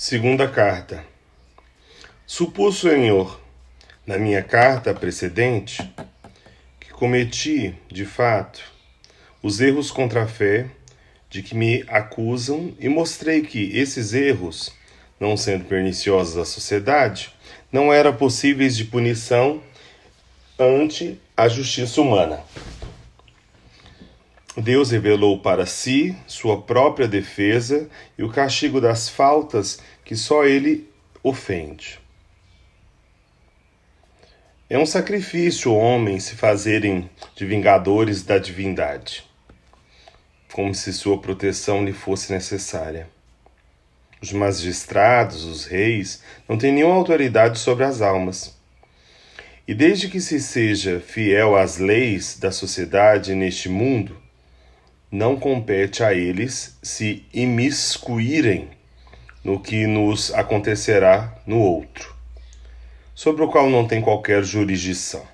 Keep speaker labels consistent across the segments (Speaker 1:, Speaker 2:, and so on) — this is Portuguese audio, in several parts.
Speaker 1: Segunda carta. Supus, Senhor, na minha carta precedente, que cometi, de fato, os erros contra a fé de que me acusam e mostrei que esses erros, não sendo perniciosos à sociedade, não eram possíveis de punição ante a justiça humana. Deus revelou para si sua própria defesa e o castigo das faltas que só ele ofende. É um sacrifício homens se fazerem de vingadores da divindade, como se sua proteção lhe fosse necessária. Os magistrados, os reis, não têm nenhuma autoridade sobre as almas. E desde que se seja fiel às leis da sociedade neste mundo, não compete a eles se imiscuírem no que nos acontecerá no outro, sobre o qual não tem qualquer jurisdição.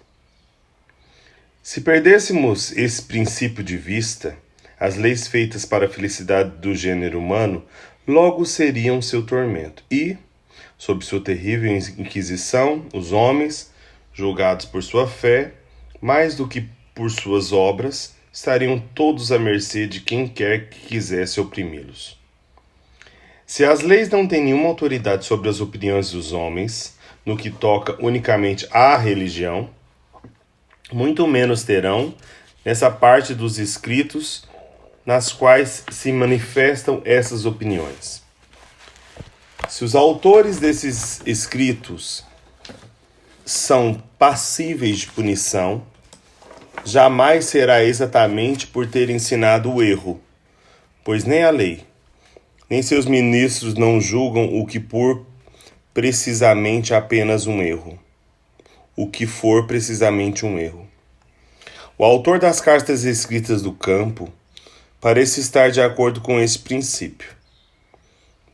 Speaker 1: Se perdêssemos esse princípio de vista, as leis feitas para a felicidade do gênero humano logo seriam seu tormento e, sob sua terrível inquisição, os homens, julgados por sua fé, mais do que por suas obras, estariam todos à mercê de quem quer que quisesse oprimi-los. Se as leis não têm nenhuma autoridade sobre as opiniões dos homens, no que toca unicamente à religião, muito menos terão nessa parte dos escritos nas quais se manifestam essas opiniões. Se os autores desses escritos são passíveis de punição, jamais será exatamente por ter ensinado o erro, pois nem a lei, nem seus ministros não julgam o que for precisamente apenas um erro, o que for precisamente um erro. O autor das cartas escritas do campo parece estar de acordo com esse princípio.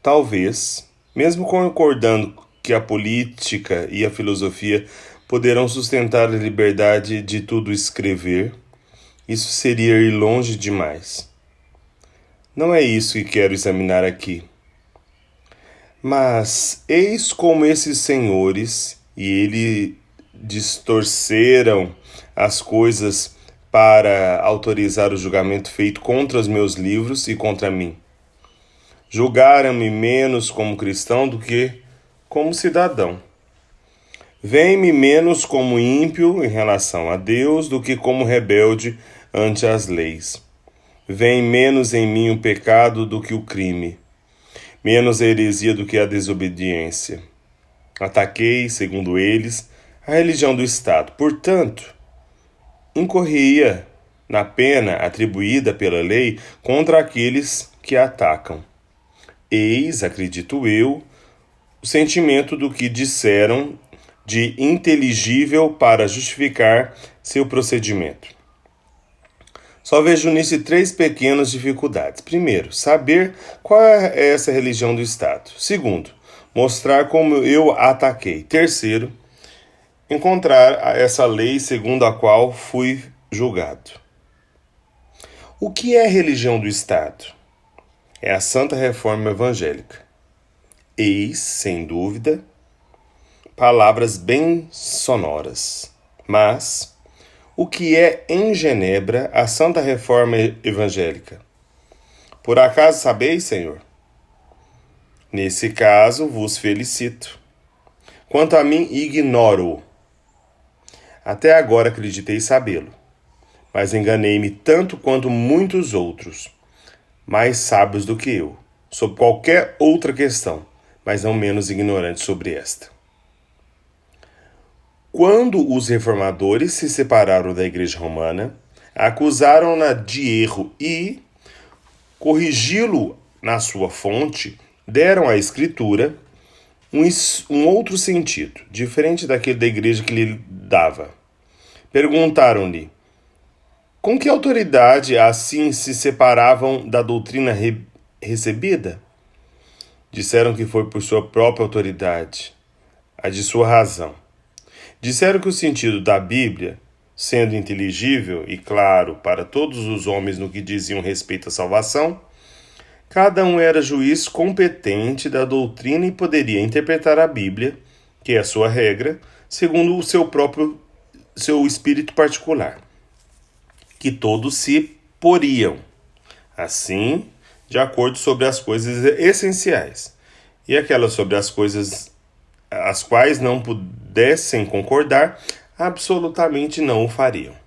Speaker 1: Talvez, mesmo concordando que a política e a filosofia poderão sustentar a liberdade de tudo escrever, isso seria ir longe demais. Não é isso que quero examinar aqui. Mas eis como esses senhores, e ele distorceram as coisas para autorizar o julgamento feito contra os meus livros e contra mim. Julgaram-me menos como cristão do que como cidadão. Veem-me menos como ímpio em relação a Deus do que como rebelde ante as leis. Veem menos em mim o pecado do que o crime, menos a heresia do que a desobediência. Ataquei, segundo eles, a religião do Estado. Portanto, incorria na pena atribuída pela lei contra aqueles que a atacam. Eis, acredito eu, o sentimento do que disseram de inteligível para justificar seu procedimento. Só vejo nisso três pequenas dificuldades. Primeiro, saber qual é essa religião do Estado. Segundo, mostrar como eu a ataquei. Terceiro, encontrar essa lei segundo a qual fui julgado. O que é religião do Estado? É a Santa Reforma Evangélica. Eis, sem dúvida, palavras bem sonoras. Mas o que é em Genebra a Santa Reforma Evangélica? Por acaso sabeis, Senhor? Nesse caso, vos felicito. Quanto a mim, ignoro-o. Até agora acreditei sabê-lo, mas enganei-me tanto quanto muitos outros, mais sábios do que eu, sobre qualquer outra questão, mas não menos ignorantes sobre esta. Quando os reformadores se separaram da Igreja Romana, acusaram-na de erro e, corrigi-lo na sua fonte, deram à Escritura um outro sentido, diferente daquele da igreja que lhe dava. Perguntaram-lhe, com que autoridade assim se separavam da doutrina recebida? Disseram que foi por sua própria autoridade, a de sua razão. Disseram que o sentido da Bíblia, sendo inteligível e claro para todos os homens no que diziam respeito à salvação, Cada um era juiz competente da doutrina e poderia interpretar a Bíblia, que é a sua regra, segundo o seu espírito particular, que todos se poriam, assim, de acordo sobre as coisas essenciais, e aquelas sobre as coisas as quais não pudessem concordar, absolutamente não o fariam.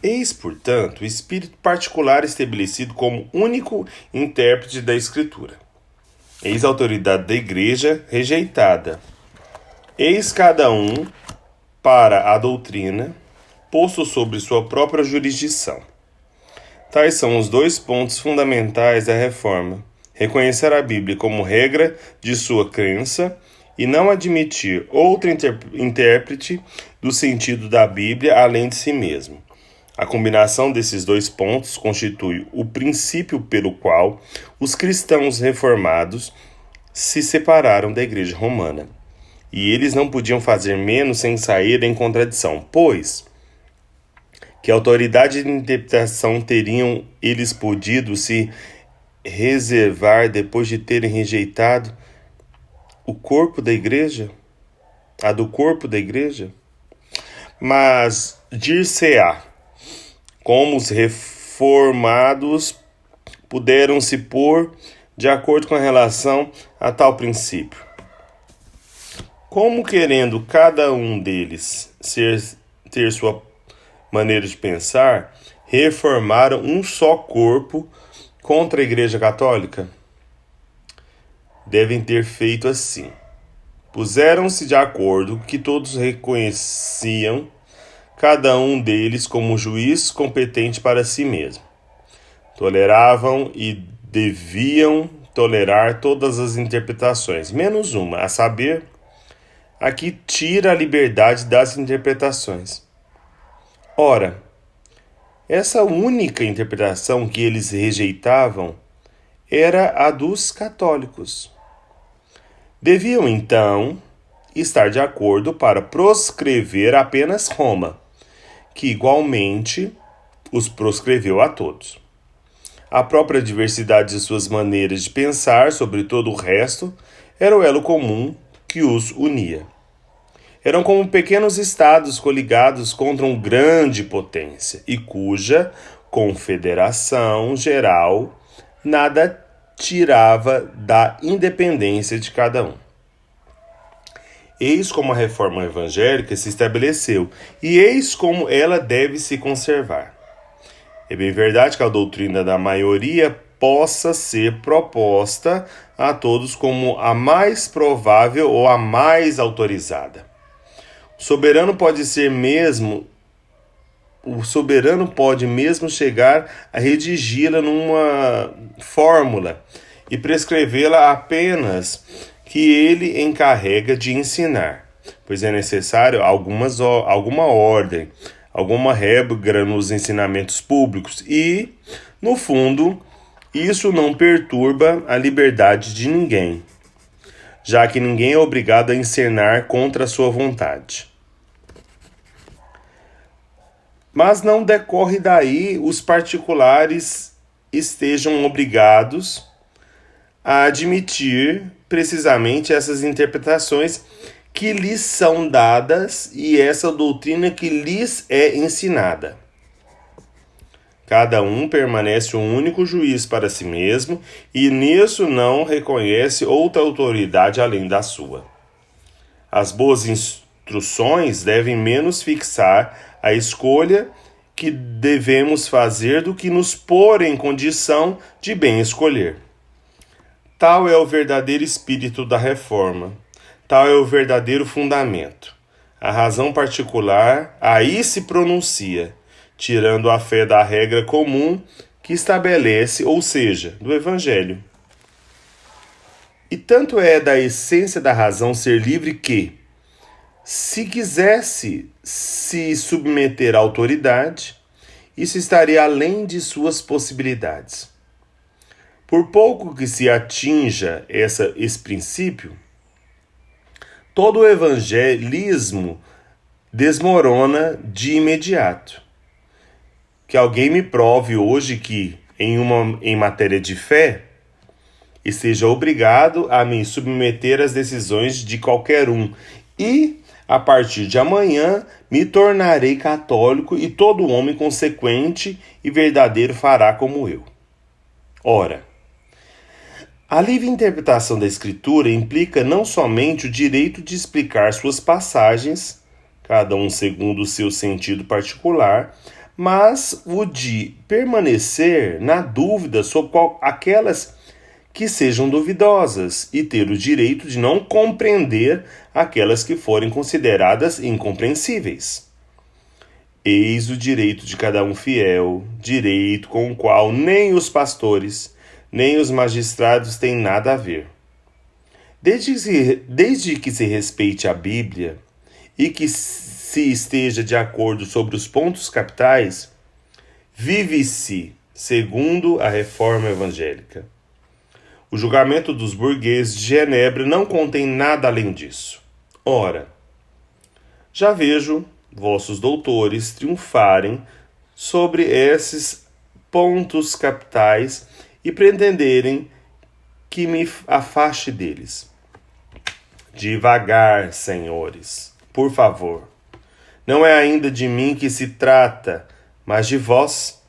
Speaker 1: Eis, portanto, o espírito particular estabelecido como único intérprete da Escritura. Eis a autoridade da Igreja rejeitada. Eis cada um para a doutrina, posto sobre sua própria jurisdição. Tais são os dois pontos fundamentais da reforma: reconhecer a Bíblia como regra de sua crença e não admitir outro intérprete do sentido da Bíblia além de si mesmo. A combinação desses dois pontos constitui o princípio pelo qual os cristãos reformados se separaram da Igreja Romana. E eles não podiam fazer menos sem sair em contradição, pois que autoridade de interpretação teriam eles podido se reservar depois de terem rejeitado o corpo da igreja? A do corpo da igreja? Mas dir-se-á, como os reformados puderam se pôr de acordo com a relação a tal princípio? Como querendo cada um deles ter sua maneira de pensar, reformaram um só corpo contra a Igreja Católica? Devem ter feito assim. Puseram-se de acordo que todos reconheciam cada um deles como juiz competente para si mesmo. Toleravam e deviam tolerar todas as interpretações, menos uma, a saber, a que tira a liberdade das interpretações. Ora, essa única interpretação que eles rejeitavam era a dos católicos. Deviam, então, estar de acordo para proscrever apenas Roma, que igualmente os proscreveu a todos. A própria diversidade de suas maneiras de pensar sobre todo o resto era o elo comum que os unia. Eram como pequenos estados coligados contra uma grande potência e cuja confederação geral nada tirava da independência de cada um. Eis como a reforma evangélica se estabeleceu, e eis como ela deve se conservar. É bem verdade que a doutrina da maioria possa ser proposta a todos como a mais provável ou a mais autorizada. O soberano pode mesmo chegar a redigi-la numa fórmula e prescrevê-la apenas que ele encarrega de ensinar, pois é necessário alguma ordem, alguma regra nos ensinamentos públicos e, no fundo, isso não perturba a liberdade de ninguém, já que ninguém é obrigado a ensinar contra a sua vontade. Mas não decorre daí os particulares estejam obrigados a admitir precisamente essas interpretações que lhes são dadas e essa doutrina que lhes é ensinada. Cada um permanece um único juiz para si mesmo e nisso não reconhece outra autoridade além da sua. As boas instruções devem menos fixar a escolha que devemos fazer do que nos pôr em condição de bem escolher. Tal é o verdadeiro espírito da reforma. Tal é o verdadeiro fundamento. A razão particular aí se pronuncia, tirando a fé da regra comum que estabelece, ou seja, do Evangelho. E tanto é da essência da razão ser livre que, se quisesse se submeter à autoridade, isso estaria além de suas possibilidades. Por pouco que se atinja esse princípio, todo o evangelismo desmorona de imediato. Que alguém me prove hoje que, em matéria de fé, e seja obrigado a me submeter às decisões de qualquer um, e, a partir de amanhã, me tornarei católico e todo homem consequente e verdadeiro fará como eu. Ora, a livre interpretação da Escritura implica não somente o direito de explicar suas passagens, cada um segundo o seu sentido particular, mas o de permanecer na dúvida sobre aquelas que sejam duvidosas e ter o direito de não compreender aquelas que forem consideradas incompreensíveis. Eis o direito de cada um fiel, direito com o qual nem os pastores, nem os magistrados têm nada a ver. Desde que se respeite a Bíblia e que se esteja de acordo sobre os pontos capitais, vive-se segundo a reforma evangélica. O julgamento dos burgueses de Genebra não contém nada além disso. Ora, já vejo vossos doutores triunfarem sobre esses pontos capitais e pretenderem que me afaste deles. Devagar, senhores, por favor. Não é ainda de mim que se trata, mas de vós.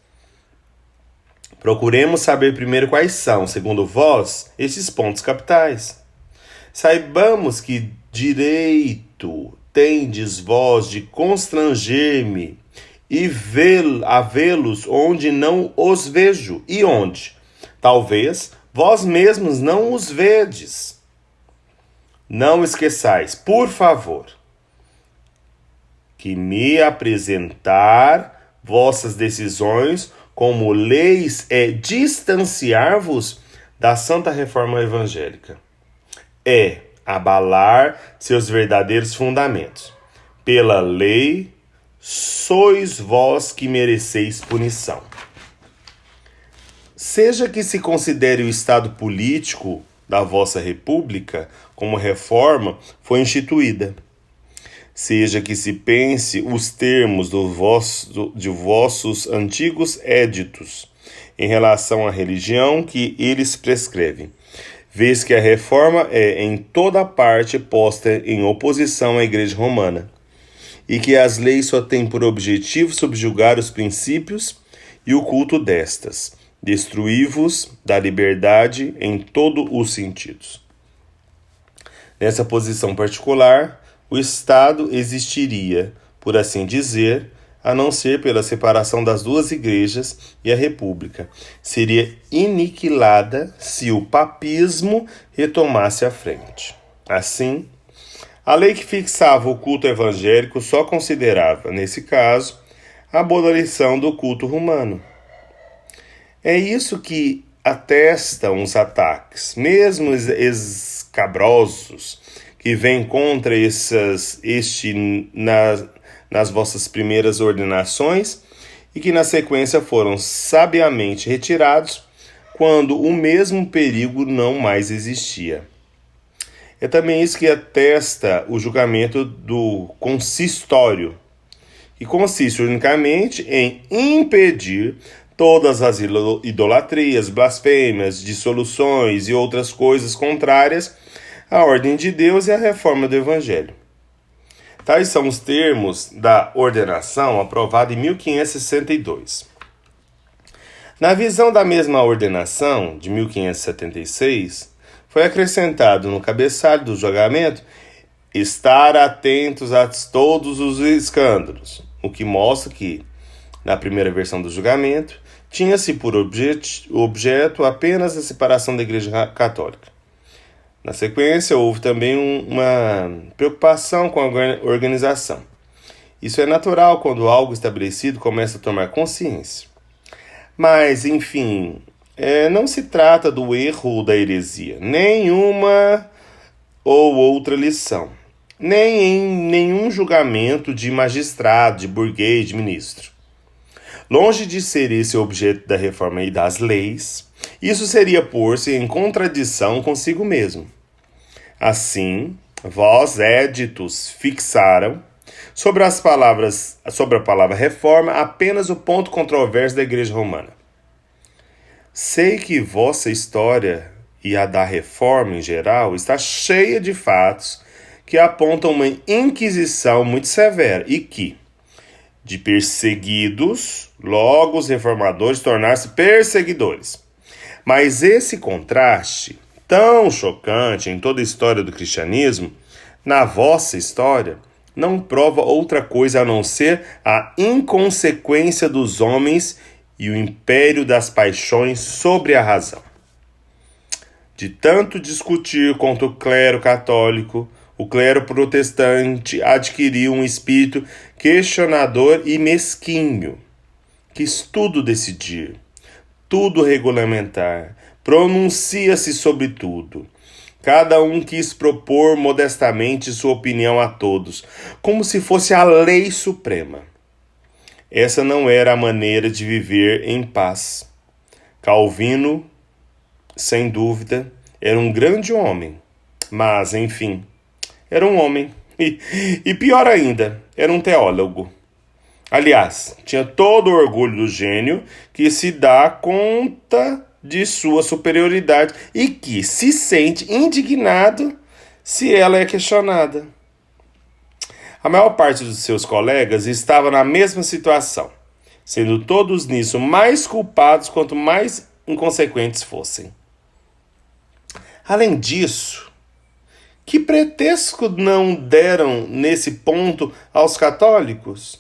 Speaker 1: Procuremos saber primeiro quais são, segundo vós, esses pontos capitais. Saibamos que direito tendes vós de constranger-me e vê-los onde não os vejo, e onde, talvez, vós mesmos não os vedes. Não esqueçais, por favor, que me apresentar vossas decisões como leis é distanciar-vos da Santa Reforma Evangélica. É abalar seus verdadeiros fundamentos. Pela lei, sois vós que mereceis punição. Seja que se considere o estado político da vossa república como reforma foi instituída, seja que se pense os termos de vossos antigos éditos em relação à religião que eles prescrevem, vês que a reforma é em toda parte posta em oposição à Igreja Romana, e que as leis só têm por objetivo subjugar os princípios e o culto destas, destruí-vos da liberdade em todos os sentidos. Nessa posição particular, o Estado existiria, por assim dizer, a não ser pela separação das duas igrejas, e a República seria aniquilada se o papismo retomasse a frente. Assim, a lei que fixava o culto evangélico só considerava, nesse caso, a abolição do culto romano. É isso que atestam os ataques, mesmo escabrosos, que vêm contra nas vossas primeiras ordenações e que na sequência foram sabiamente retirados quando o mesmo perigo não mais existia. É também isso que atesta o julgamento do consistório, que consiste unicamente em impedir todas as idolatrias, blasfêmias, dissoluções e outras coisas contrárias à ordem de Deus e à reforma do Evangelho. Tais são os termos da ordenação aprovada em 1562. Na visão da mesma ordenação, de 1576, foi acrescentado no cabeçalho do julgamento estar atentos a todos os escândalos, o que mostra que, na primeira versão do julgamento, tinha-se por objeto apenas a separação da Igreja Católica. Na sequência, houve também uma preocupação com a organização. Isso é natural quando algo estabelecido começa a tomar consciência. Mas, enfim, não se trata do erro ou da heresia, nenhuma ou outra lição, nem em nenhum julgamento de magistrado, de burguês, de ministro. Longe de ser esse o objeto da reforma e das leis, isso seria pôr-se em contradição consigo mesmo. Assim, vós, éditos, fixaram sobre a palavra reforma apenas o ponto controverso da Igreja Romana. Sei que vossa história e a da Reforma em geral está cheia de fatos que apontam uma inquisição muito severa e que, de perseguidos, logo os reformadores tornaram-se perseguidores. Mas esse contraste, tão chocante em toda a história do cristianismo, na vossa história, não prova outra coisa a não ser a inconsequência dos homens e o império das paixões sobre a razão. De tanto discutir contra o clero católico, o clero protestante adquiriu um espírito questionador e mesquinho, quis tudo decidir, tudo regulamentar, pronuncia-se sobre tudo. Cada um quis propor modestamente sua opinião a todos, como se fosse a lei suprema. Essa não era a maneira de viver em paz. Calvino, sem dúvida, era um grande homem, mas, enfim, era um homem. E pior ainda, era um teólogo. Aliás, tinha todo o orgulho do gênio que se dá conta de sua superioridade e que se sente indignado se ela é questionada. A maior parte dos seus colegas estava na mesma situação, sendo todos nisso mais culpados quanto mais inconsequentes fossem. Além disso, que pretexto não deram nesse ponto aos católicos?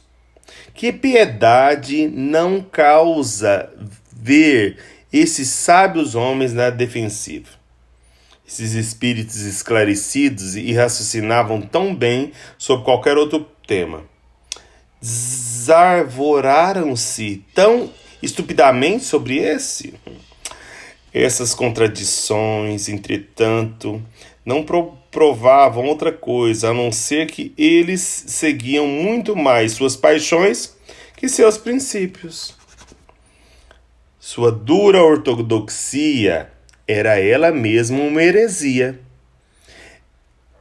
Speaker 1: Que piedade não causa ver esses sábios homens na defensiva? Esses espíritos esclarecidos e raciocinavam tão bem sobre qualquer outro tema. Desarvoraram-se tão estupidamente sobre esse? Essas contradições, entretanto, não provavam outra coisa, a não ser que eles seguiam muito mais suas paixões que seus princípios. Sua dura ortodoxia era ela mesma uma heresia.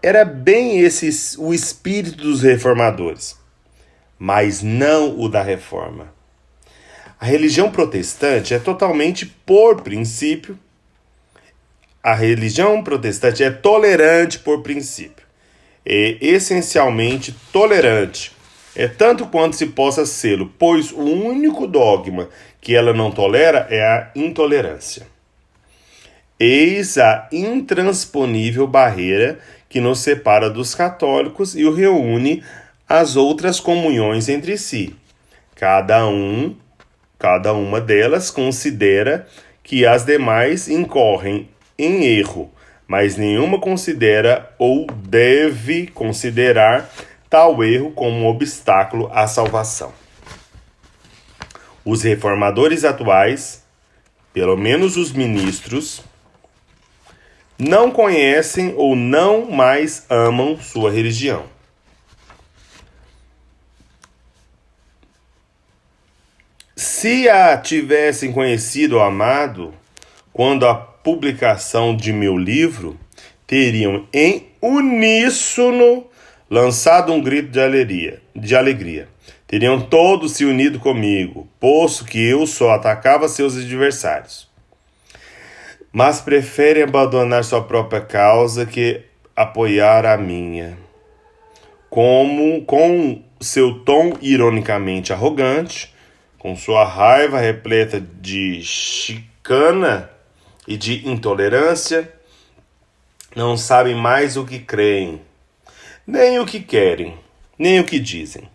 Speaker 1: Era bem esse o espírito dos reformadores, mas não o da reforma. A religião protestante é totalmente por princípio. A religião protestante é tolerante por princípio. É essencialmente tolerante. É tanto quanto se possa sê-lo, pois o único dogma que ela não tolera é a intolerância. Eis a intransponível barreira que nos separa dos católicos e o reúne às outras comunhões entre si. Cada uma delas considera que as demais incorrem em erro, mas nenhuma considera ou deve considerar tal erro como um obstáculo à salvação. Os reformadores atuais, pelo menos os ministros, não conhecem ou não mais amam sua religião. Se a tivessem conhecido ou amado, quando a publicação de meu livro, teriam em uníssono lançado um grito de alegria. Teriam todos se unido comigo, posto que eu só atacava seus adversários. Mas preferem abandonar sua própria causa que apoiar a minha. Com seu tom ironicamente arrogante, com sua raiva repleta de chicana e de intolerância, não sabem mais o que creem, nem o que querem, nem o que dizem.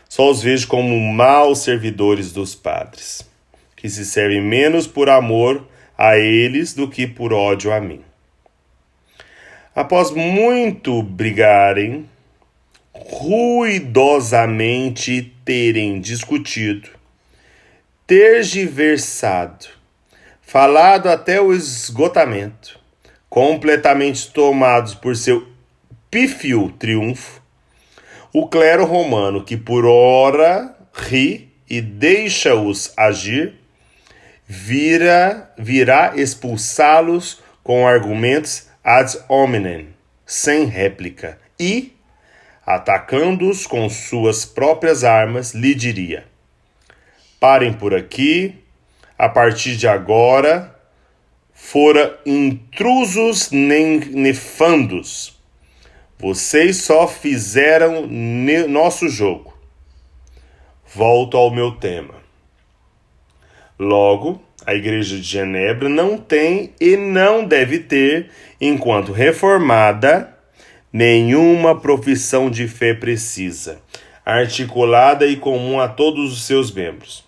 Speaker 1: Só os vejo como maus servidores dos padres, que se servem menos por amor a eles do que por ódio a mim. Após muito brigarem, ruidosamente terem discutido, tergiversado, falado até o esgotamento, completamente tomados por seu pífio triunfo, o clero romano, que por ora ri e deixa-os agir, virá expulsá-los com argumentos ad hominem, sem réplica, e, atacando-os com suas próprias armas, lhe diria: parem por aqui, a partir de agora, fora intrusos nem nefandos. Vocês só fizeram nosso jogo. Volto ao meu tema. Logo, a Igreja de Genebra não tem e não deve ter, enquanto reformada, nenhuma profissão de fé precisa, articulada e comum a todos os seus membros.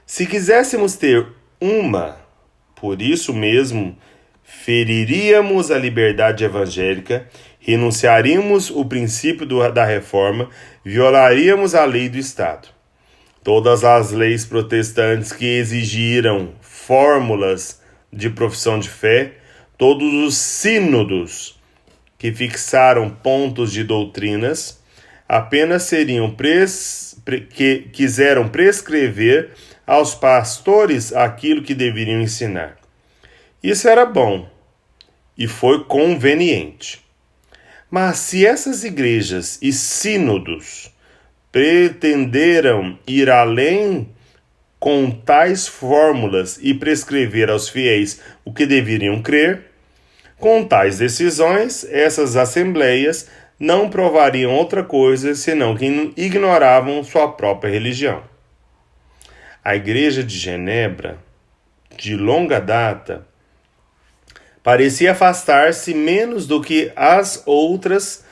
Speaker 1: Se quiséssemos ter uma, por isso mesmo, feriríamos a liberdade evangélica, renunciaríamos o princípio da reforma, violaríamos a lei do Estado. Todas as leis protestantes que exigiram fórmulas de profissão de fé, todos os sínodos que fixaram pontos de doutrinas, apenas seriam que quiseram prescrever aos pastores aquilo que deveriam ensinar. Isso era bom e foi conveniente. Mas se essas igrejas e sínodos pretenderam ir além com tais fórmulas e prescrever aos fiéis o que deveriam crer, com tais decisões, essas assembleias não provariam outra coisa senão que ignoravam sua própria religião. A Igreja de Genebra, de longa data, parecia afastar-se menos do que as outras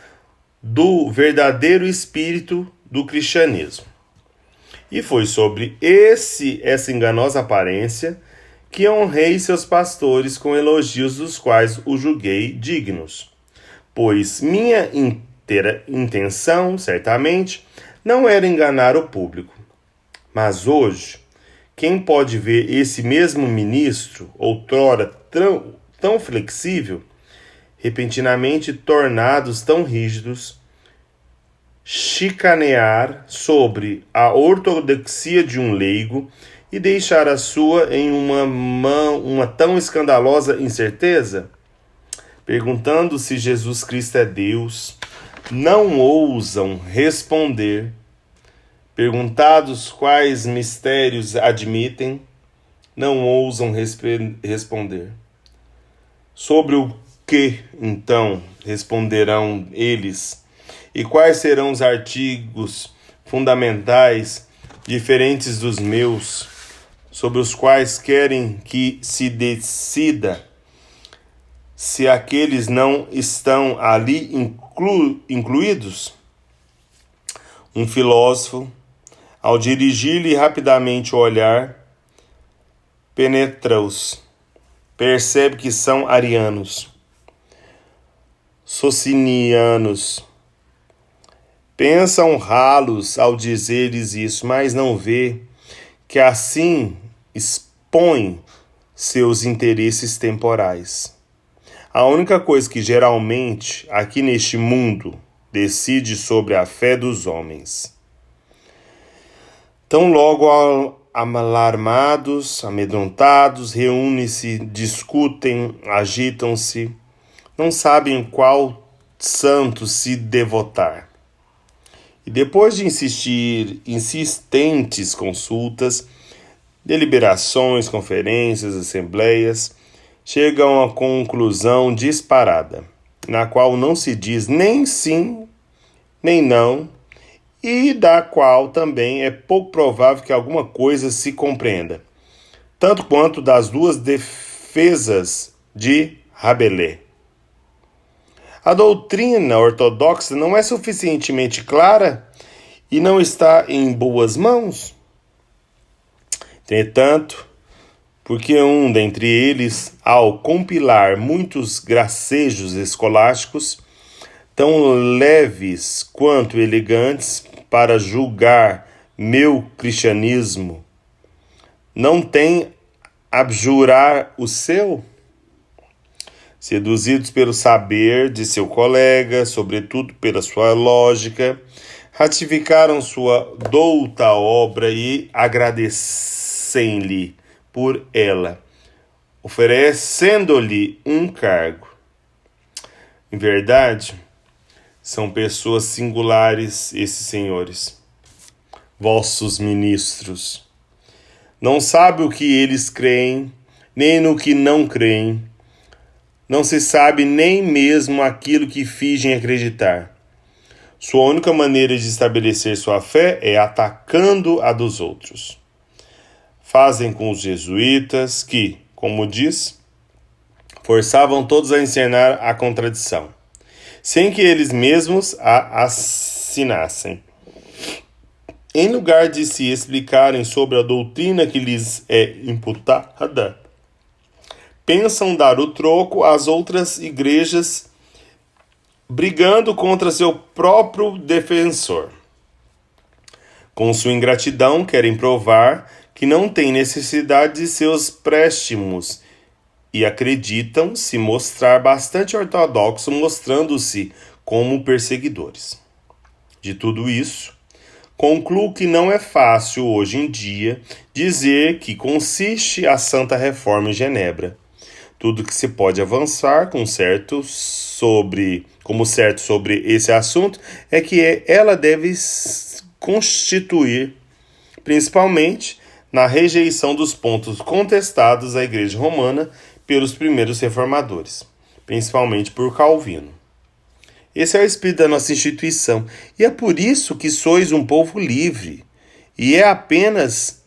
Speaker 1: do verdadeiro espírito do cristianismo. E foi sobre essa enganosa aparência que honrei seus pastores com elogios dos quais o julguei dignos. Pois minha intenção, certamente, não era enganar o público. Mas hoje, quem pode ver esse mesmo ministro, outrora tão flexível, repentinamente tornados tão rígidos, chicanear sobre a ortodoxia de um leigo e deixar a sua em uma tão escandalosa incerteza? Perguntando se Jesus Cristo é Deus, não ousam responder. Perguntados quais mistérios admitem, não ousam responder. Sobre o que, então, responderão eles? E quais serão os artigos fundamentais, diferentes dos meus, sobre os quais querem que se decida, se aqueles não estão ali incluídos? Um filósofo, ao dirigir-lhe rapidamente o olhar, penetra-os, percebe que são arianos, socinianos. Pensa honrá-los ao dizer-lhes isso, mas não vê que assim expõe seus interesses temporais. A única coisa que geralmente, aqui neste mundo, decide sobre a fé dos homens. Tão logo alarmados, amedrontados, reúnem-se, discutem, agitam-se, não sabem qual santo se devotar. E depois de insistentes consultas, deliberações, conferências, assembleias, chegam a uma conclusão disparada, na qual não se diz nem sim, nem não, e da qual também é pouco provável que alguma coisa se compreenda, tanto quanto das duas defesas de Rabelais. A doutrina ortodoxa não é suficientemente clara e não está em boas mãos? Entretanto, porque um dentre eles, ao compilar muitos gracejos escolásticos, tão leves quanto elegantes para julgar meu cristianismo, não tem abjurar o seu? Seduzidos pelo saber de seu colega, sobretudo pela sua lógica, ratificaram sua douta obra e agradecem-lhe por ela, oferecendo-lhe um cargo. Em verdade, são pessoas singulares esses senhores, vossos ministros. Não sabe o que eles creem nem no que não creem. Não se sabe nem mesmo aquilo que fingem acreditar. Sua única maneira de estabelecer sua fé é atacando a dos outros. Fazem com os jesuítas que, como diz, forçavam todos a encenar a contradição, sem que eles mesmos a assinassem. Em lugar de se explicarem sobre a doutrina que lhes é imputada, pensam dar o troco às outras igrejas, brigando contra seu próprio defensor. Com sua ingratidão, querem provar que não têm necessidade de seus préstimos e acreditam se mostrar bastante ortodoxo, mostrando-se como perseguidores. De tudo isso, concluo que não é fácil hoje em dia dizer que consiste a Santa Reforma em Genebra. Tudo que se pode avançar como certo sobre esse assunto é que ela deve constituir, principalmente, na rejeição dos pontos contestados à Igreja Romana pelos primeiros reformadores, principalmente por Calvino. Esse é o espírito da nossa instituição, e é por isso que sois um povo livre, e é apenas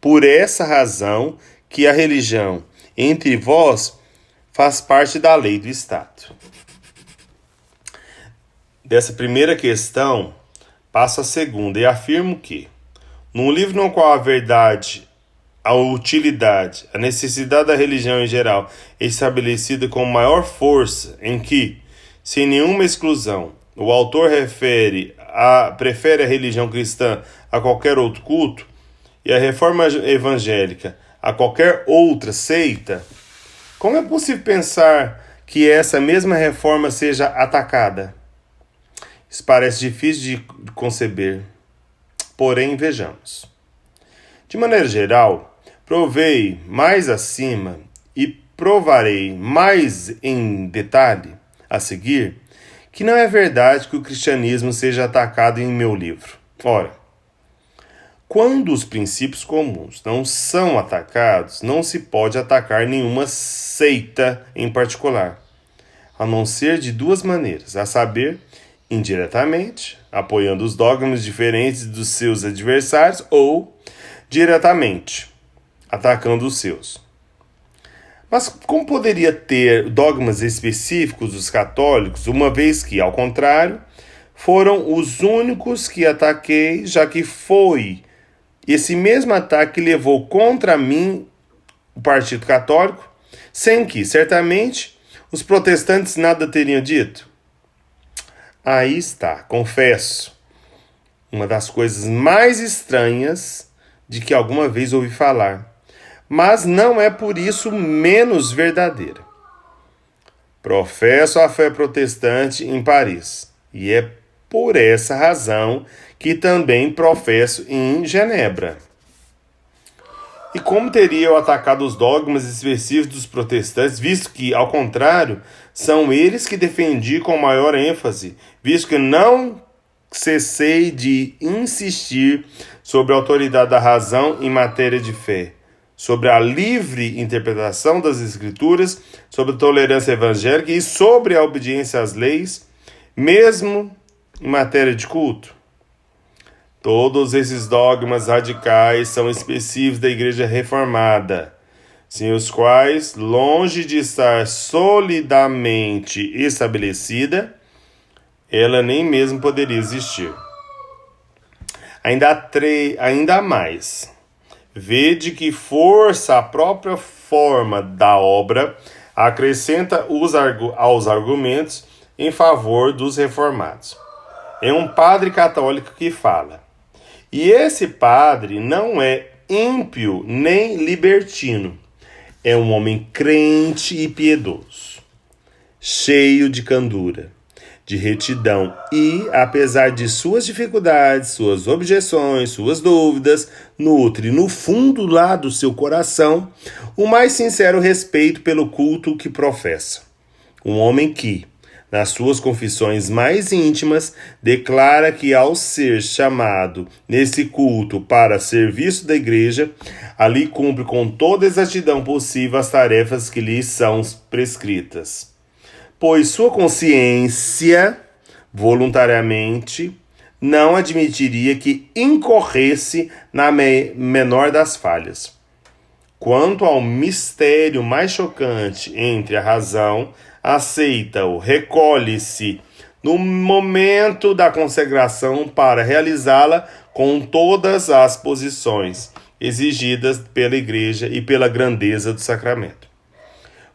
Speaker 1: por essa razão, que a religião entre vós faz parte da lei do Estado. Dessa primeira questão, passo a segunda, e afirmo que, num livro no qual a verdade, a utilidade, a necessidade da religião em geral é estabelecida com maior força, em que, sem nenhuma exclusão, o autor prefere a religião cristã a qualquer outro culto e a reforma evangélica a qualquer outra seita, como é possível pensar que essa mesma reforma seja atacada? Isso parece difícil de conceber. Porém, vejamos. De maneira geral, provei mais acima e provarei mais em detalhe a seguir que não é verdade que o cristianismo seja atacado em meu livro. Ora, quando os princípios comuns não são atacados, não se pode atacar nenhuma seita em particular, a não ser de duas maneiras, a saber, indiretamente, apoiando os dogmas diferentes dos seus adversários, ou diretamente, atacando os seus. Mas como poderia ter dogmas específicos dos católicos, uma vez que, ao contrário, foram os únicos que ataquei, já que foi esse mesmo ataque que levou contra mim o Partido Católico, sem que, certamente, os protestantes nada teriam dito? Aí está, confesso, uma das coisas mais estranhas de que alguma vez ouvi falar, mas não é por isso menos verdadeira. Professo a fé protestante em Paris, e é por essa razão que também professo em Genebra. E como teria eu atacado os dogmas específicos dos protestantes, visto que, ao contrário, são eles que defendi com maior ênfase, visto que não cessei de insistir sobre a autoridade da razão em matéria de fé, sobre a livre interpretação das Escrituras, sobre a tolerância evangélica e sobre a obediência às leis, mesmo em matéria de culto. Todos esses dogmas radicais são específicos da Igreja Reformada, sem os quais, longe de estar solidamente estabelecida, ela nem mesmo poderia existir. Ainda mais, vede que força a própria forma da obra acrescenta aos argumentos em favor dos reformados. É um padre católico que fala. E esse padre não é ímpio nem libertino. É um homem crente e piedoso, cheio de candura, de retidão e, apesar de suas dificuldades, suas objeções, suas dúvidas, nutre no fundo lá do seu coração o mais sincero respeito pelo culto que professa. Um homem que, nas suas confissões mais íntimas, declara que ao ser chamado nesse culto para serviço da igreja, ali cumpre com toda exatidão possível as tarefas que lhe são prescritas. Pois sua consciência, voluntariamente, não admitiria que incorresse na menor das falhas. Quanto ao mistério mais chocante entre a razão, aceita-o, recolhe-se no momento da consagração para realizá-la com todas as posições exigidas pela Igreja e pela grandeza do sacramento.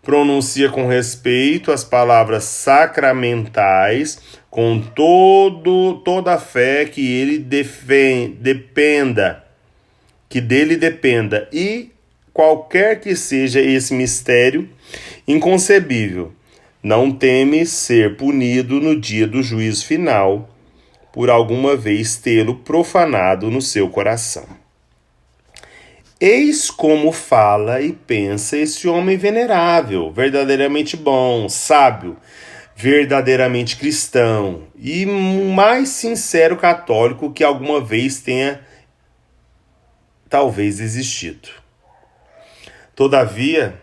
Speaker 1: Pronuncia com respeito as palavras sacramentais, com toda a fé que dele dependa, e qualquer que seja esse mistério inconcebível, não teme ser punido no dia do juízo final, por alguma vez tê-lo profanado no seu coração. Eis como fala e pensa esse homem venerável, verdadeiramente bom, sábio, verdadeiramente cristão e mais sincero católico que alguma vez tenha talvez existido. Todavia,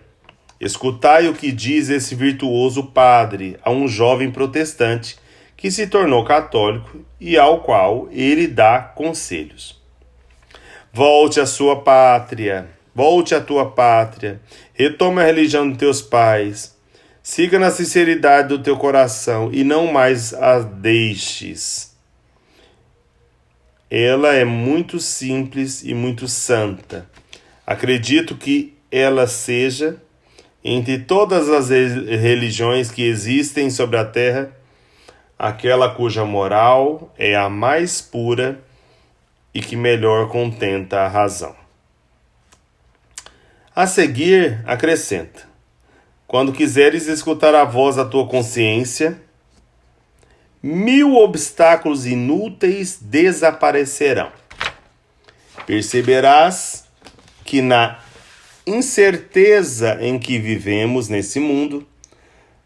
Speaker 1: escutai o que diz esse virtuoso padre a um jovem protestante que se tornou católico e ao qual ele dá conselhos. Volte à tua pátria, retome a religião de teus pais, siga na sinceridade do teu coração e não mais a deixes. Ela é muito simples e muito santa. Acredito que ela seja, entre todas as religiões que existem sobre a terra, aquela cuja moral é a mais pura e que melhor contenta a razão. A seguir, acrescenta: quando quiseres escutar a voz da tua consciência, 1000 obstáculos inúteis desaparecerão. Perceberás que na incerteza em que vivemos nesse mundo,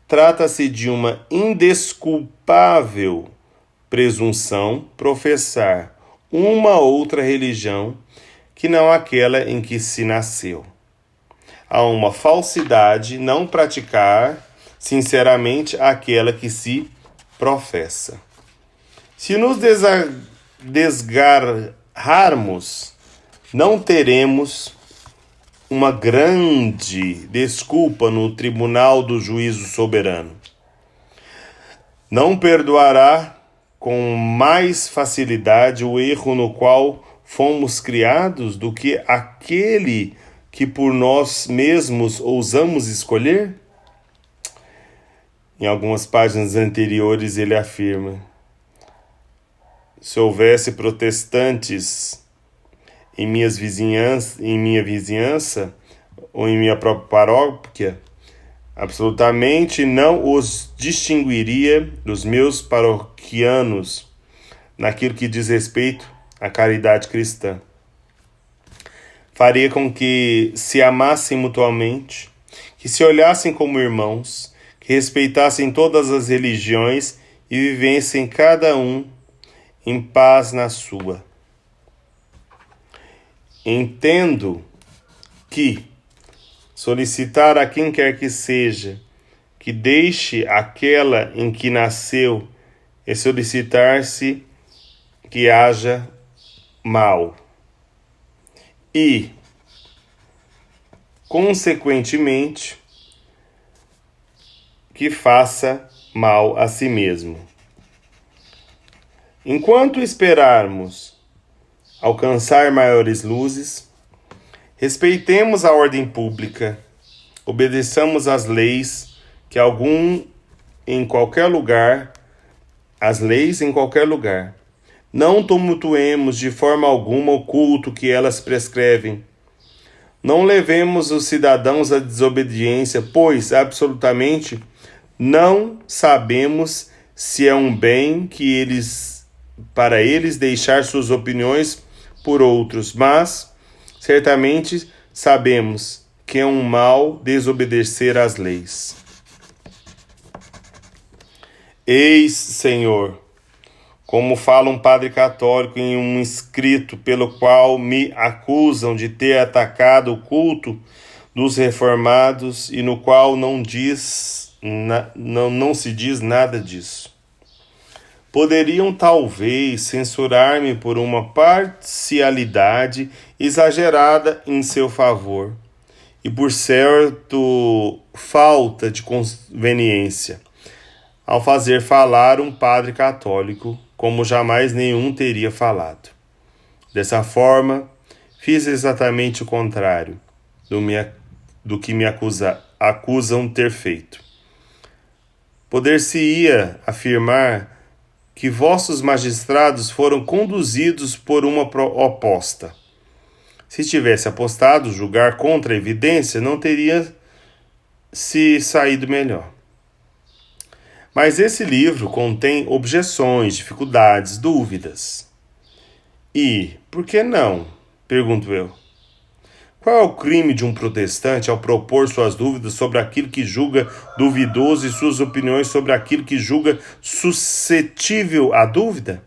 Speaker 1: trata-se de uma indesculpável presunção professar uma outra religião que não aquela em que se nasceu. Há uma falsidade não praticar sinceramente aquela que se professa. Se nos desgarrarmos, não teremos uma grande desculpa no tribunal do juízo soberano. Não perdoará com mais facilidade o erro no qual fomos criados do que aquele que por nós mesmos ousamos escolher? Em algumas páginas anteriores ele afirma: se houvesse protestantes em minha vizinhança ou em minha própria paróquia, absolutamente não os distinguiria dos meus paroquianos naquilo que diz respeito à caridade cristã. Faria com que se amassem mutuamente, que se olhassem como irmãos, que respeitassem todas as religiões e vivessem cada um em paz na sua. Entendo que solicitar a quem quer que seja que deixe aquela em que nasceu é solicitar-se que haja mal e, consequentemente, que faça mal a si mesmo. Enquanto esperarmos alcançar maiores luzes, respeitemos a ordem pública, obedeçamos às leis em qualquer lugar, Não tumultuemos de forma alguma o culto que elas prescrevem. Não levemos os cidadãos à desobediência, pois absolutamente não sabemos se é um bem para eles deixar suas opiniões por outros, mas certamente sabemos que é um mal desobedecer às leis. Eis, Senhor, como fala um padre católico em um escrito pelo qual me acusam de ter atacado o culto dos reformados e no qual não se diz nada disso. Poderiam talvez censurar-me por uma parcialidade exagerada em seu favor e por certo falta de conveniência ao fazer falar um padre católico como jamais nenhum teria falado. Dessa forma, fiz exatamente o contrário do que me acusam ter feito. Poder-se-ia afirmar que vossos magistrados foram conduzidos por uma oposta. Se tivesse apostado julgar contra a evidência, não teria se saído melhor. Mas esse livro contém objeções, dificuldades, dúvidas. E, por que não? Pergunto eu. Qual é o crime de um protestante ao propor suas dúvidas sobre aquilo que julga duvidoso e suas opiniões sobre aquilo que julga suscetível à dúvida?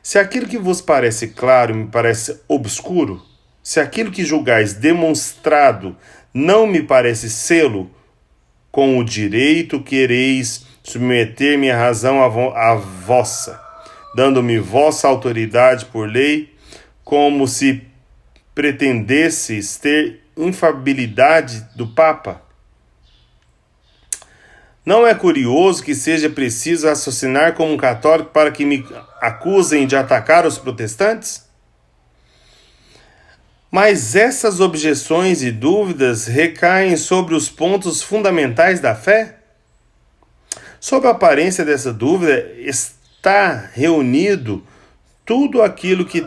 Speaker 1: Se aquilo que vos parece claro me parece obscuro, se aquilo que julgais demonstrado não me parece sê-lo, com o direito quereis submeter minha razão à vossa, dando-me vossa autoridade por lei, como se pretendesseis ter infalibilidade do Papa? Não é curioso que seja preciso raciocinar como um católico para que me acusem de atacar os protestantes? Mas essas objeções e dúvidas recaem sobre os pontos fundamentais da fé? Sob a aparência dessa dúvida está reunido tudo aquilo que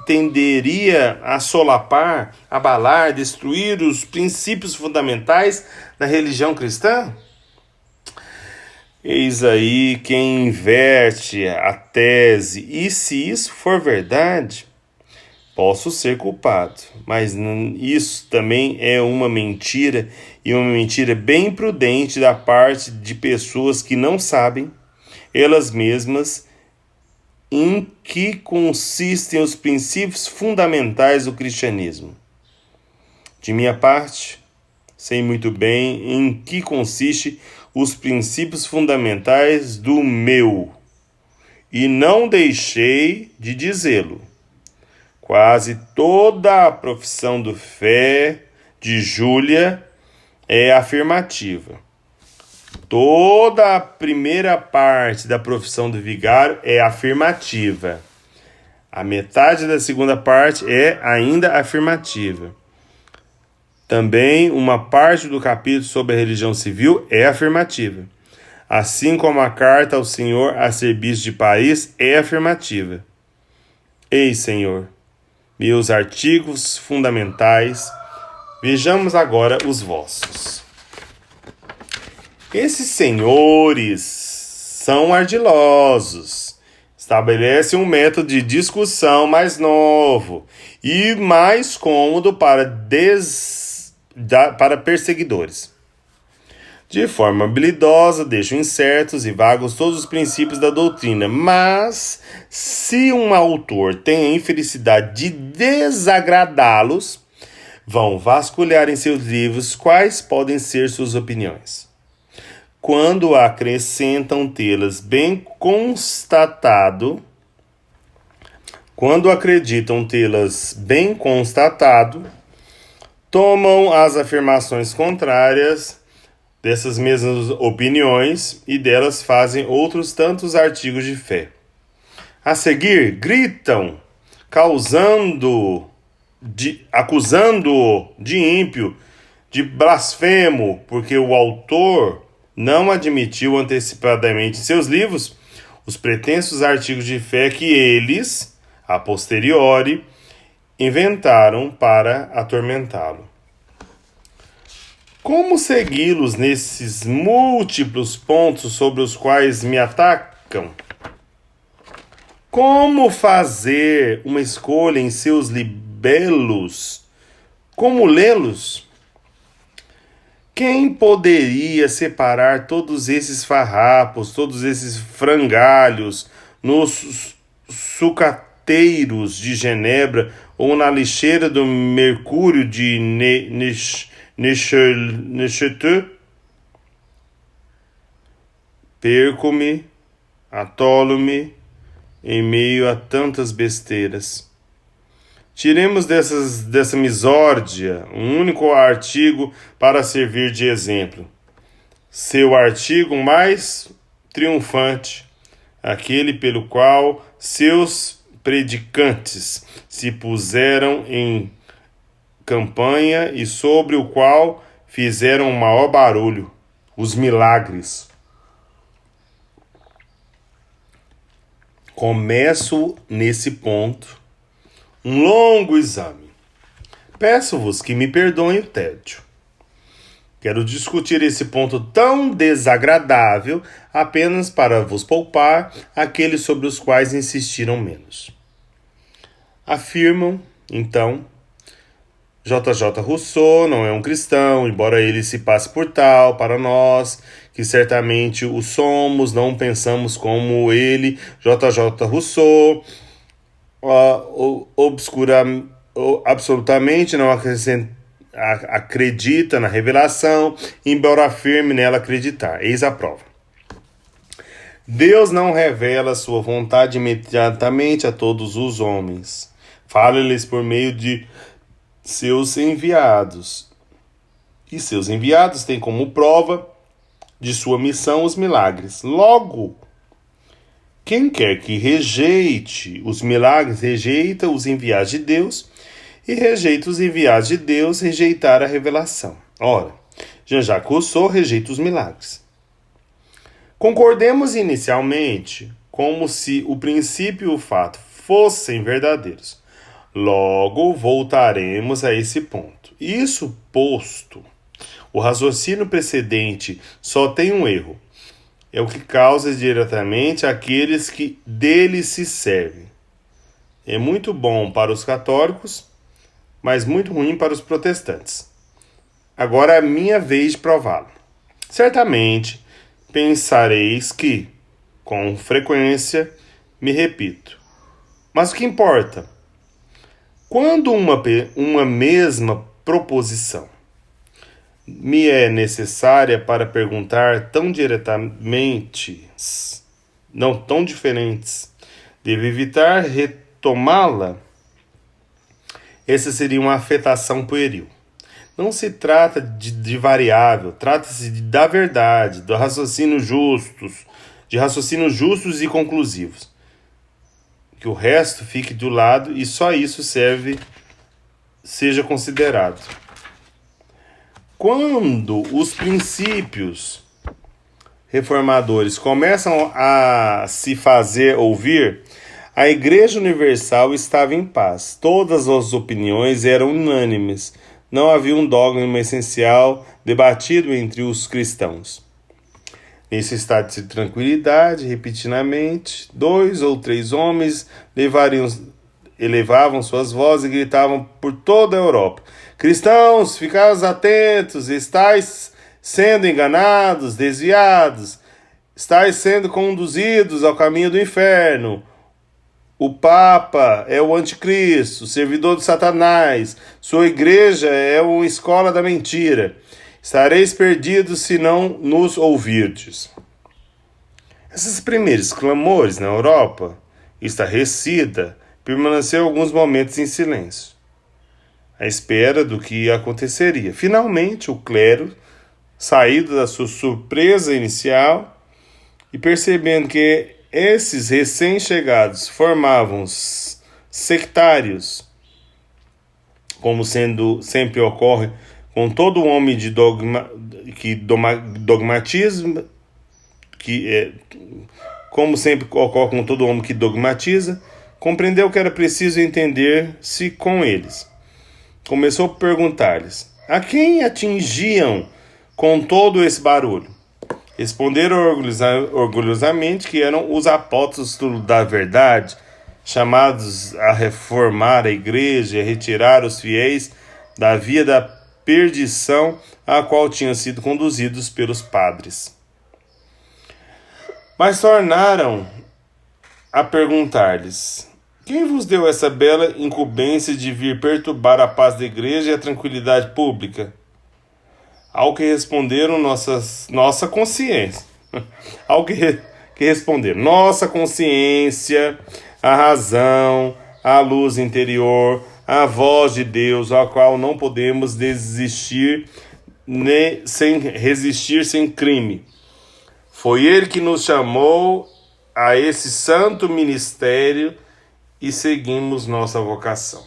Speaker 1: tenderia a solapar, abalar, destruir os princípios fundamentais da religião cristã? Eis aí quem inverte a tese, e se isso for verdade, posso ser culpado, mas isso também é uma mentira, e uma mentira bem prudente da parte de pessoas que não sabem, elas mesmas, em que consistem os princípios fundamentais do cristianismo. De minha parte, sei muito bem em que consistem os princípios fundamentais do meu, e não deixei de dizê-lo. Quase toda a profissão de fé de Júlia é afirmativa. Toda a primeira parte da profissão do vigário é afirmativa. A metade da segunda parte é ainda afirmativa. Também uma parte do capítulo sobre a religião civil é afirmativa. Assim como a carta ao Senhor a serviço de país é afirmativa. Ei, Senhor, meus artigos fundamentais, vejamos agora os vossos. Esses senhores são ardilosos, estabelecem um método de discussão mais novo e mais cômodo para perseguidores. De forma habilidosa, deixam incertos e vagos todos os princípios da doutrina, mas se um autor tem a infelicidade de desagradá-los, vão vasculhar em seus livros quais podem ser suas opiniões. Quando acreditam tê-las bem constatado, tomam as afirmações contrárias dessas mesmas opiniões e delas fazem outros tantos artigos de fé. A seguir, gritam, acusando-o de ímpio, de blasfemo, porque o autor não admitiu antecipadamente em seus livros os pretensos artigos de fé que eles, a posteriori, inventaram para atormentá-lo. Como segui-los nesses múltiplos pontos sobre os quais me atacam? Como fazer uma escolha em seus libelos? Como lê-los? Quem poderia separar todos esses farrapos, todos esses frangalhos nos sucateiros de Genebra ou na lixeira do mercúrio de Neuchâtel? Perco-me, atolo-me em meio a tantas besteiras. Tiremos dessa misórdia um único artigo para servir de exemplo. Seu artigo mais triunfante, aquele pelo qual seus predicantes se puseram em campanha e sobre o qual fizeram o maior barulho, os milagres. Começo nesse ponto um longo exame. Peço-vos que me perdoem o tédio. Quero discutir esse ponto tão desagradável apenas para vos poupar aqueles sobre os quais insistiram menos. Afirmam, então, J.J. Rousseau não é um cristão, embora ele se passe por tal para nós, que certamente o somos, não pensamos como ele. J.J. Rousseau absolutamente não acredita na revelação, embora afirme nela acreditar. Eis a prova. Deus não revela sua vontade imediatamente a todos os homens. Fala-lhes por meio de seus enviados. E seus enviados têm como prova de sua missão os milagres. Logo, quem quer que rejeite os milagres, rejeita os enviados de Deus, e rejeita os enviados de Deus, rejeitar a revelação. Ora, Jean-Jacques Rousseau rejeita os milagres. Concordemos inicialmente como se o princípio e o fato fossem verdadeiros. Logo voltaremos a esse ponto. Isso posto, o raciocínio precedente só tem um erro. É o que causa diretamente aqueles que dele se servem. É muito bom para os católicos, mas muito ruim para os protestantes. Agora é a minha vez de prová-lo. Certamente pensareis que, com frequência, me repito. Mas o que importa? Quando uma mesma proposição me é necessária para perguntar tão diretamente, não tão diferentes, devo evitar retomá-la. Essa seria uma afetação pueril. Não se trata de variável, trata-se da verdade, de raciocínios justos e conclusivos. Que o resto fique do lado e só isso seja considerado. Quando os princípios reformadores começam a se fazer ouvir, a Igreja Universal estava em paz. Todas as opiniões eram unânimes. Não havia um dogma essencial debatido entre os cristãos. Nesse estado de tranquilidade, repetidamente, 2 ou 3 homens elevavam suas vozes e gritavam por toda a Europa: cristãos, ficais atentos, estáis sendo enganados, desviados, estáis sendo conduzidos ao caminho do inferno. O Papa é o anticristo, servidor de Satanás. Sua igreja é uma escola da mentira. Estareis perdidos se não nos ouvirdes. Esses primeiros clamores na Europa, estarrecida, permaneceu alguns momentos em silêncio, à espera do que aconteceria. Finalmente, o clero, saído da sua surpresa inicial e percebendo que esses recém-chegados formavam sectários, como sempre ocorre com todo homem de dogmatismo, como sempre ocorre com todo homem que dogmatiza, compreendeu que era preciso entender-se com eles. Começou a perguntar-lhes: a quem atingiam com todo esse barulho? Responderam orgulhosamente que eram os apóstolos da verdade, chamados a reformar a igreja e a retirar os fiéis da via da perdição a qual tinham sido conduzidos pelos padres. Mas tornaram a perguntar-lhes: quem vos deu essa bela incumbência de vir perturbar a paz da igreja e a tranquilidade pública? Ao que responderam nossa consciência. Ao que responderam: nossa consciência, a razão, a luz interior, a voz de Deus, ao qual não podemos desistir, sem resistir sem crime. Foi Ele que nos chamou a esse santo ministério e seguimos nossa vocação.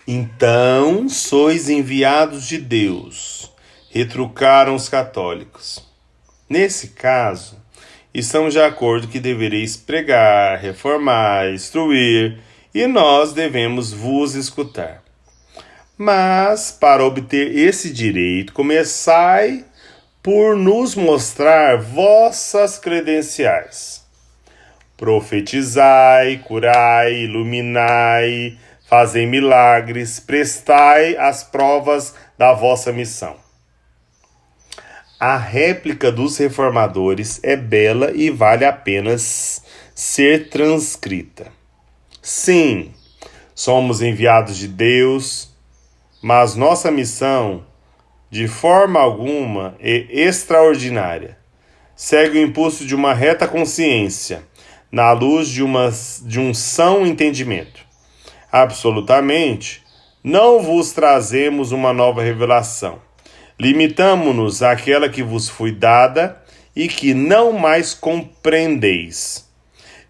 Speaker 1: Então, sois enviados de Deus, retrucaram os católicos. Nesse caso, estamos de acordo que devereis pregar, reformar, instruir, e nós devemos vos escutar. Mas, para obter esse direito, começai por nos mostrar vossas credenciais. Profetizai, curai, iluminai, fazei milagres, prestai as provas da vossa missão. A réplica dos reformadores é bela e vale a pena ser transcrita. Sim, somos enviados de Deus, mas nossa missão, de forma alguma, é extraordinária. Segue o impulso de uma reta consciência, na luz de um são entendimento. Absolutamente, não vos trazemos uma nova revelação. Limitamo-nos àquela que vos foi dada e que não mais compreendeis.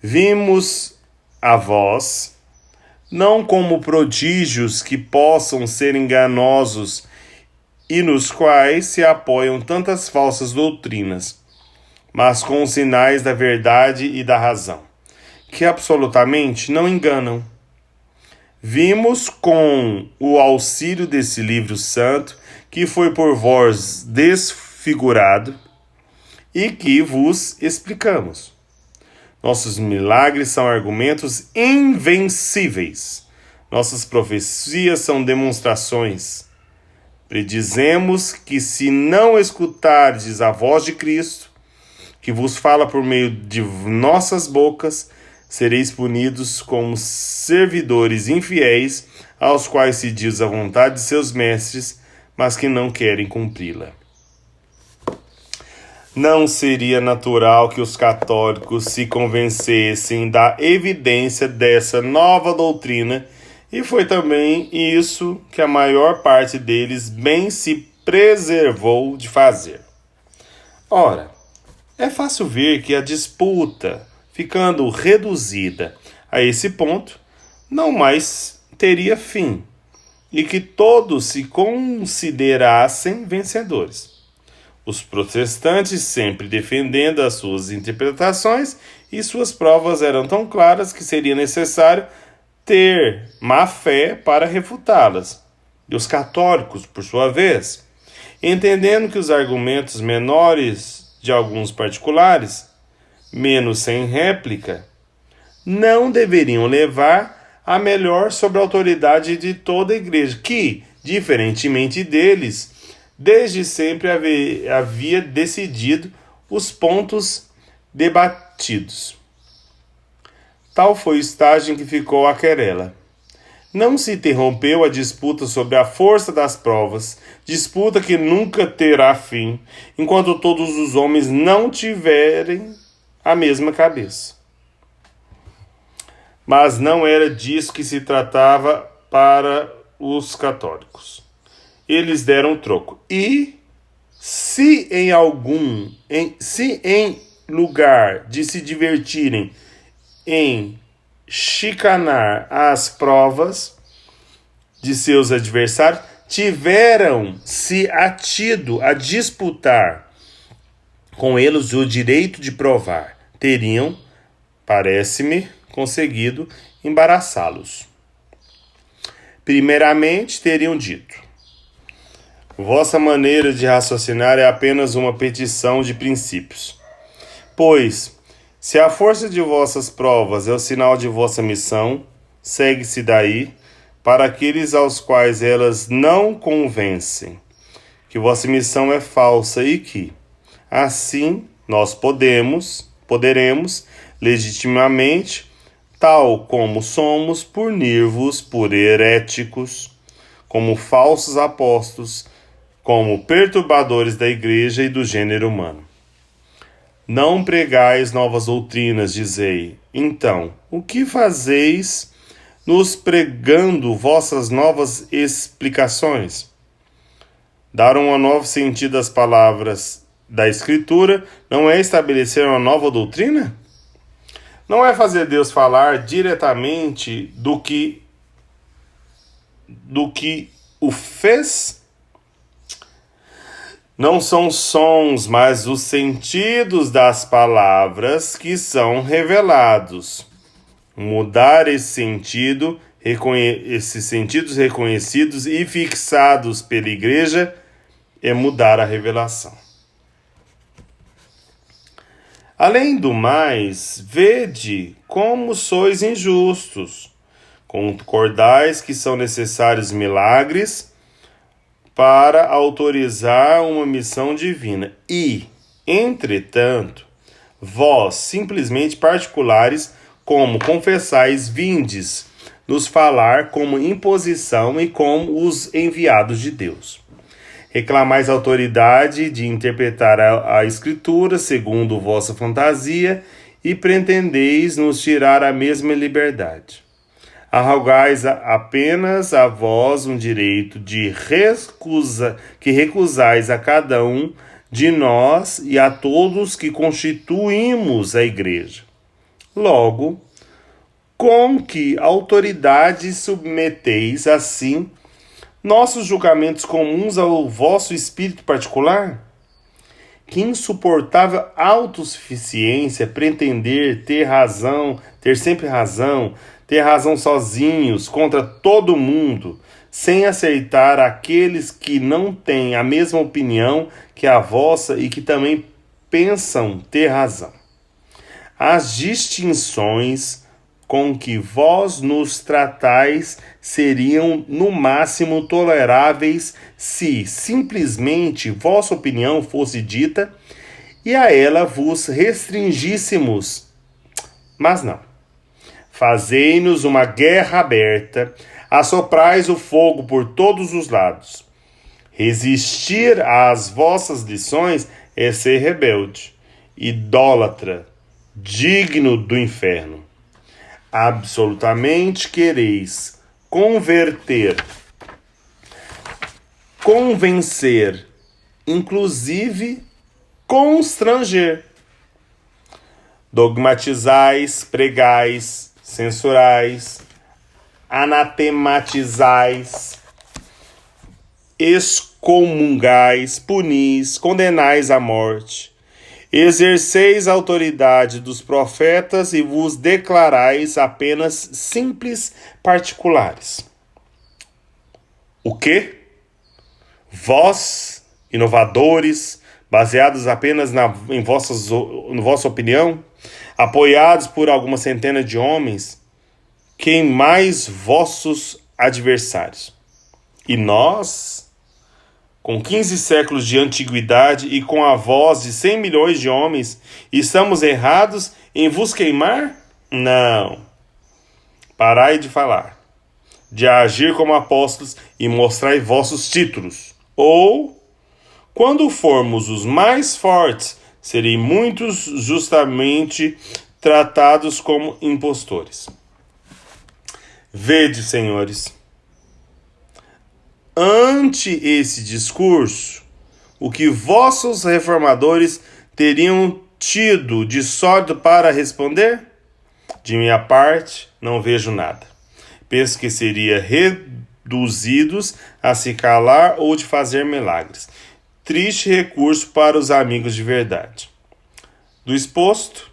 Speaker 1: Vimos a vós, não como prodígios que possam ser enganosos e nos quais se apoiam tantas falsas doutrinas, mas com os sinais da verdade e da razão, que absolutamente não enganam. Vimos com o auxílio desse livro santo, que foi por vós desfigurado, e que vos explicamos. Nossos milagres são argumentos invencíveis. Nossas profecias são demonstrações. Predizemos que se não escutardes a voz de Cristo, que vos fala por meio de nossas bocas, sereis punidos como servidores infiéis, aos quais se diz a vontade de seus mestres, mas que não querem cumpri-la. Não seria natural que os católicos se convencessem da evidência dessa nova doutrina, e foi também isso que a maior parte deles bem se preservou de fazer. Ora, é fácil ver que a disputa, ficando reduzida a esse ponto, não mais teria fim, e que todos se considerassem vencedores. Os protestantes sempre defendendo as suas interpretações, e suas provas eram tão claras que seria necessário ter má fé para refutá-las. E os católicos, por sua vez, entendendo que os argumentos menores de alguns particulares, menos sem réplica, não deveriam levar a melhor sobre a autoridade de toda a igreja, que, diferentemente deles, desde sempre havia decidido os pontos debatidos. Tal foi o estágio em que ficou a querela. Não se interrompeu a disputa sobre a força das provas, disputa que nunca terá fim, enquanto todos os homens não tiverem a mesma cabeça. Mas não era disso que se tratava para os católicos. Eles deram troco. E se em lugar de se divertirem em chicanar as provas de seus adversários, tiveram se atido a disputar com eles o direito de provar, teriam, parece-me, conseguido embaraçá-los. Primeiramente, teriam dito: vossa maneira de raciocinar é apenas uma petição de princípios. Pois, se a força de vossas provas é o sinal de vossa missão, segue-se daí, para aqueles aos quais elas não convencem, que vossa missão é falsa e que, assim, nós poderemos, legitimamente, tal como somos, punir-vos por heréticos, como falsos apóstolos, como perturbadores da igreja e do gênero humano. Não pregais novas doutrinas, dizei. Então, o que fazeis nos pregando vossas novas explicações? Dar um novo sentido às palavras da Escritura não é estabelecer uma nova doutrina? Não é fazer Deus falar diretamente do que o fez? Não são sons, mas os sentidos das palavras que são revelados. Mudar esses sentidos reconhecidos e fixados pela igreja é mudar a revelação. Além do mais, vede como sois injustos. Concordais que são necessários milagres para autorizar uma missão divina. E, entretanto, vós, simplesmente particulares, como confessais, vindes nos falar como imposição e como os enviados de Deus. Reclamais autoridade de interpretar a Escritura segundo vossa fantasia e pretendeis nos tirar a mesma liberdade. Arrogais apenas a vós um direito que recusais a cada um de nós e a todos que constituímos a igreja. Logo, com que autoridade submeteis assim nossos julgamentos comuns ao vosso espírito particular? Que insuportável autossuficiência pretender ter sempre razão, ter razão sozinhos contra todo mundo, sem aceitar aqueles que não têm a mesma opinião que a vossa e que também pensam ter razão. As distinções com que vós nos tratais seriam no máximo toleráveis se simplesmente vossa opinião fosse dita e a ela vos restringíssemos. Mas não. Fazei-nos uma guerra aberta, assoprais o fogo por todos os lados. Resistir às vossas lições é ser rebelde, idólatra, digno do inferno. Absolutamente quereis convencer, inclusive constranger. Dogmatizais, pregais, censurais, anatematizais, excomungais, punis, condenais à morte. Exerceis a autoridade dos profetas e vos declarais apenas simples particulares. O quê? Vós, inovadores, baseados apenas em vossa opinião, apoiados por alguma centena de homens, queimais vossos adversários. E nós, com 15 séculos de antiguidade e com a voz de 100 milhões de homens, estamos errados em vos queimar? Não. Parai de falar, de agir como apóstolos e mostrai vossos títulos. Ou, quando formos os mais fortes, serem muitos justamente tratados como impostores. Vede, senhores, ante esse discurso, o que vossos reformadores teriam tido de sólido para responder? De minha parte, não vejo nada. Penso que seria reduzidos a se calar ou de fazer milagres. Triste recurso para os amigos de verdade. Do exposto,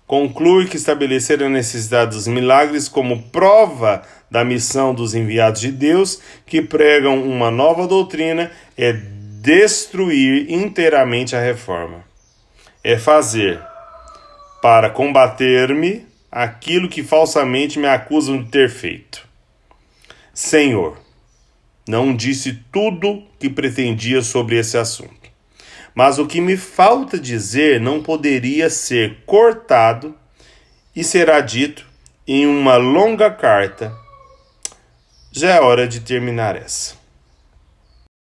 Speaker 1: conclui que estabelecer a necessidade dos milagres como prova da missão dos enviados de Deus, que pregam uma nova doutrina, é destruir inteiramente a reforma. É fazer, para combater-me, aquilo que falsamente me acusam de ter feito. Senhor, não disse tudo que pretendia sobre esse assunto, mas o que me falta dizer não poderia ser cortado e será dito em uma longa carta. Já é hora de terminar essa.